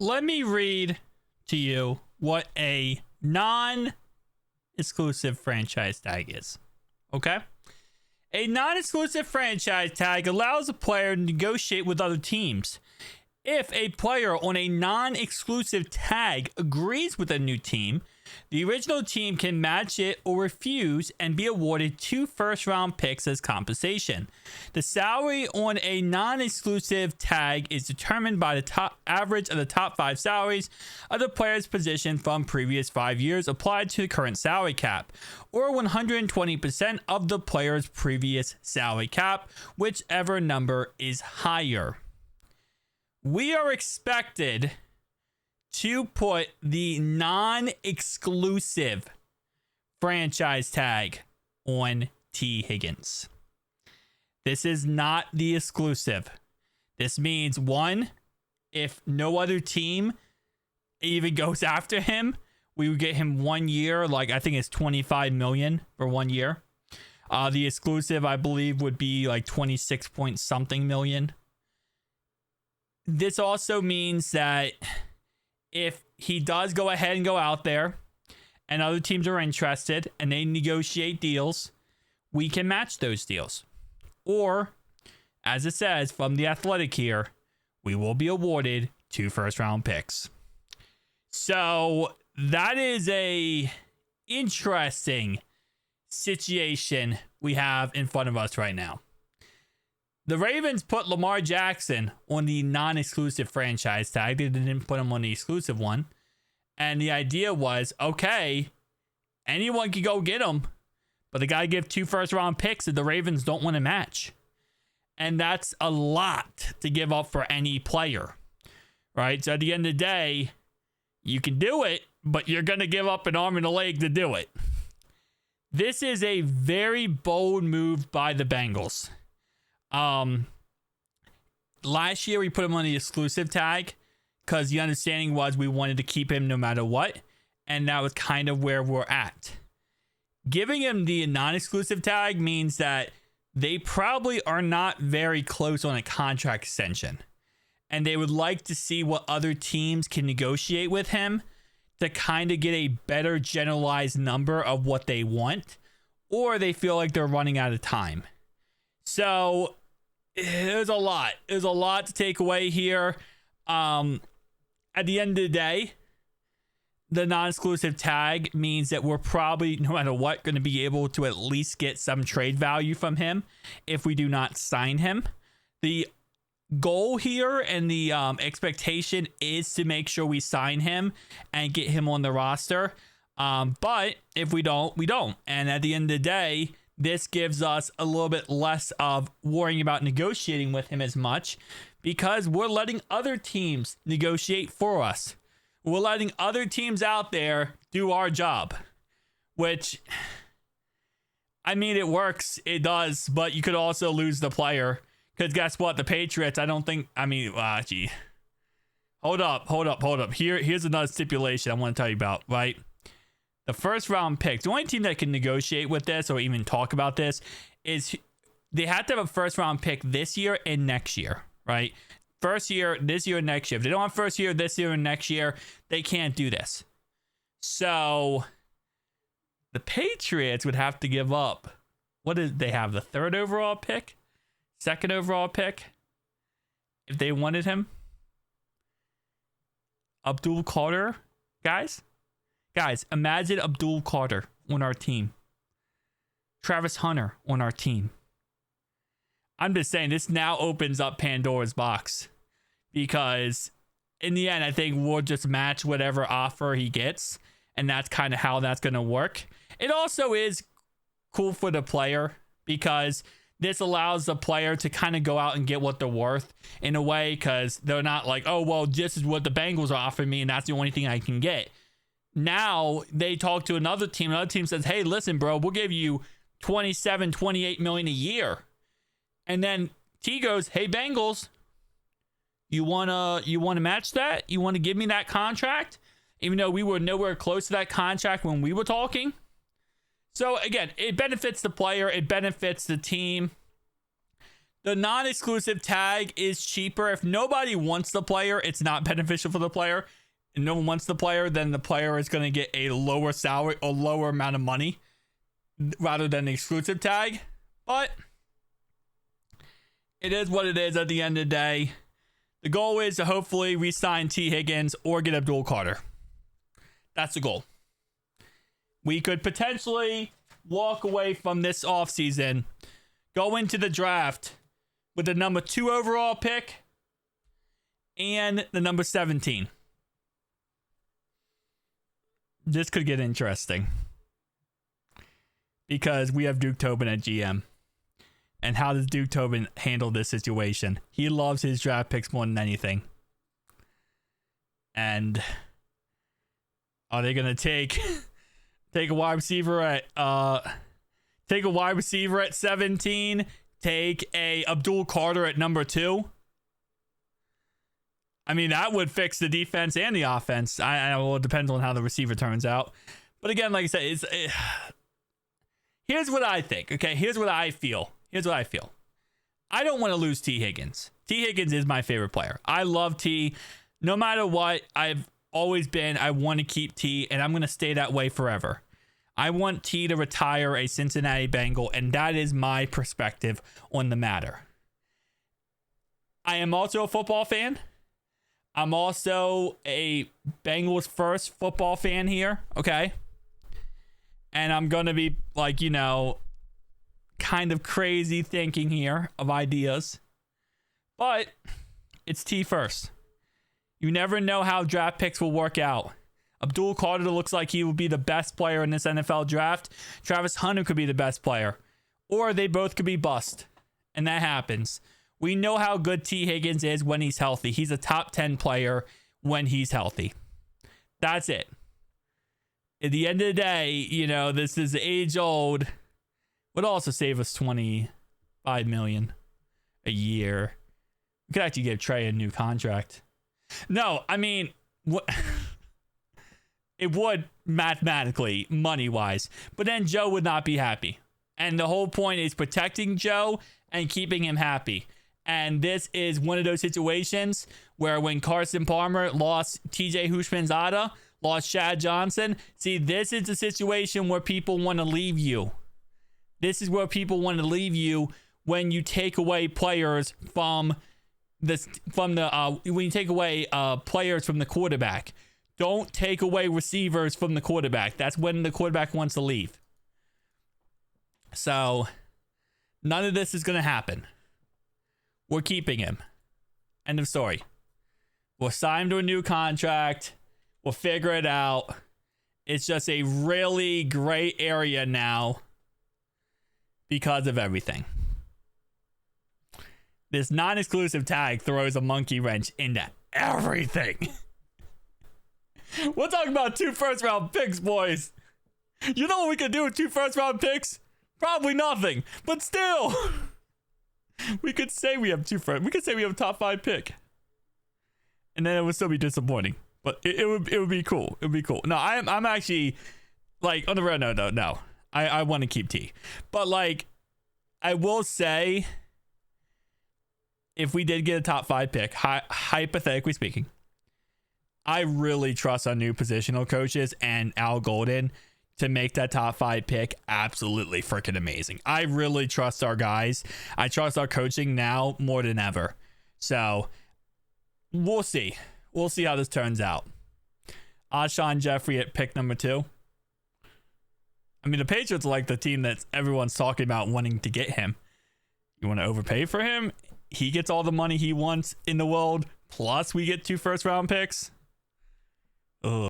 Let me read to you what a non-exclusive franchise tag is. Okay? A non-exclusive franchise tag allows a player to negotiate with other teams. If a player on a non-exclusive tag agrees with a new team, the original team can match it or refuse and be awarded 2 first-round picks as compensation. The salary on a non-exclusive tag is determined by the top average of the top 5 salaries of the player's position from previous 5 years applied to the current salary cap, or 120% of the player's previous salary cap, whichever number is higher. We are expected to put the non-exclusive franchise tag on T. Higgins. This is not the exclusive. This means, one, if no other team even goes after him, we would get him 1 year, like I think it's $25 million for 1 year. The exclusive, I believe, would be like 26 point something million. This also means that if he does go ahead and go out there and other teams are interested and they negotiate deals, we can match those deals. Or, as it says from The Athletic here, we will be awarded 2 first-round picks. So that is a interesting situation we have in front of us right now. The Ravens put Lamar Jackson on the non-exclusive franchise tag. They didn't put him on the exclusive one. And the idea was, okay, anyone can go get him, but they got to give 2 first-round picks that the Ravens don't want to match. And that's a lot to give up for any player, right? So at the end of the day, you can do it, but you're going to give up an arm and a leg to do it. This is a very bold move by the Bengals. Last year we put him on the exclusive tag because the understanding was we wanted to keep him no matter what, and that was kind of where we're at. Giving him the non-exclusive tag means that they probably are not very close on a contract extension, and they would like to see what other teams can negotiate with him to kind of get a better generalized number of what they want, or they feel like they're running out of time. So there's a lot. There's a lot to take away here. At the end of the day, the non-exclusive tag means that we're probably, no matter what, going to be able to at least get some trade value from him if we do not sign him. The goal here and the expectation is to make sure we sign him and get him on the roster. But if we don't, we don't. And at the end of the day, this gives us a little bit less of worrying about negotiating with him as much because we're letting other teams negotiate for us. We're letting other teams out there do our job, which, I mean, it works. It does, but you could also lose the player because guess what? The Patriots, Hold up. Here's another stipulation I want to tell you about, right? The first round pick, the only team that can negotiate with this or even talk about this is they have to have a first round pick this year and next year, right? First year, this year, and next year. If they don't have first year, this year, and next year, they can't do this. So the Patriots would have to give up. What did they have? The 3rd overall pick? 2nd overall pick? If they wanted him? Abdul Carter, guys, imagine Abdul Carter on our team. Travis Hunter on our team. I'm just saying this now opens up Pandora's box because in the end, I think we'll just match whatever offer he gets. And that's kind of how that's going to work. It also is cool for the player because this allows the player to kind of go out and get what they're worth in a way because they're not like, oh, well, this is what the Bengals are offering me and that's the only thing I can get. Now they talk to another team says, hey, listen, bro, we'll give you 27, 28 million a year. And then T goes, hey, Bengals, you want to match that? You want to give me that contract? Even though we were nowhere close to that contract when we were talking. So again, it benefits the player. It benefits the team. The non-exclusive tag is cheaper. If nobody wants the player, it's not beneficial for the player. If no one wants the player, then the player is going to get a lower salary or lower amount of money rather than the exclusive tag. But it is what it is at the end of the day. The goal is to hopefully re-sign T. Higgins or get Abdul Carter. That's the goal. We could potentially walk away from this offseason, go into the draft with the number 2 overall pick and the number 17. This could get interesting because we have Duke Tobin at GM. And how does Duke Tobin handle this situation? He loves his draft picks more than anything. And are they going to take a wide receiver at 17, take a Abdul Carter at number 2? I mean, that would fix the defense and the offense. Well, it depends on how the receiver turns out. But again, like I said, here's what I think. Okay, here's what I feel. I don't want to lose T. Higgins. T. Higgins is my favorite player. I love T. No matter what, I've always been, I want to keep T, and I'm going to stay that way forever. I want T to retire a Cincinnati Bengal, and that is my perspective on the matter. I am also a football fan. I'm also a Bengals first football fan here, okay? And I'm going to be like, kind of crazy thinking here of ideas. But it's T first. You never know how draft picks will work out. Abdul Carter looks like he will be the best player in this NFL draft. Travis Hunter could be the best player. Or they both could be bust. And that happens. We know how good T. Higgins is when he's healthy. He's a top 10 player when he's healthy. That's it. At the end of the day, this is age old. Would also save us $25 million a year. We could actually give Trey a new contract. No, I mean, what? It would mathematically, money-wise. But then Joe would not be happy. And the whole point is protecting Joe and keeping him happy. And this is one of those situations where when Carson Palmer lost TJ Houshmandzadeh, lost Shad Johnson. See, this is the situation where people want to leave you. This is where people want to leave you when you take away players from when you take away players from the quarterback. Don't take away receivers from the quarterback. That's when the quarterback wants to leave. So none of this is going to happen. We're keeping him. End of story. We'll sign him to a new contract. We'll figure it out. It's just a really gray area now because of everything. This non-exclusive tag throws a monkey wrench into everything. We're talking about 2 first-round picks, boys. You know what we could do with 2 first-round picks? Probably nothing. But still, we could say we have 2 first. We could say we have a top 5 pick, and then it would still be disappointing. But it would be cool. It would be cool. No, I'm actually like on the road. No. I want to keep T. But like, I will say, if we did get a top 5 pick, hypothetically speaking, I really trust our new positional coaches and Al Golden to make that top 5 pick absolutely freaking amazing. I really trust our guys. I trust our coaching now more than ever. So we'll see. We'll see how this turns out. Alshon Jeffrey at pick number 2. I mean, the Patriots are like the team that everyone's talking about wanting to get him. You want to overpay for him? He gets all the money he wants in the world, plus we get 2 first-round picks. Ugh.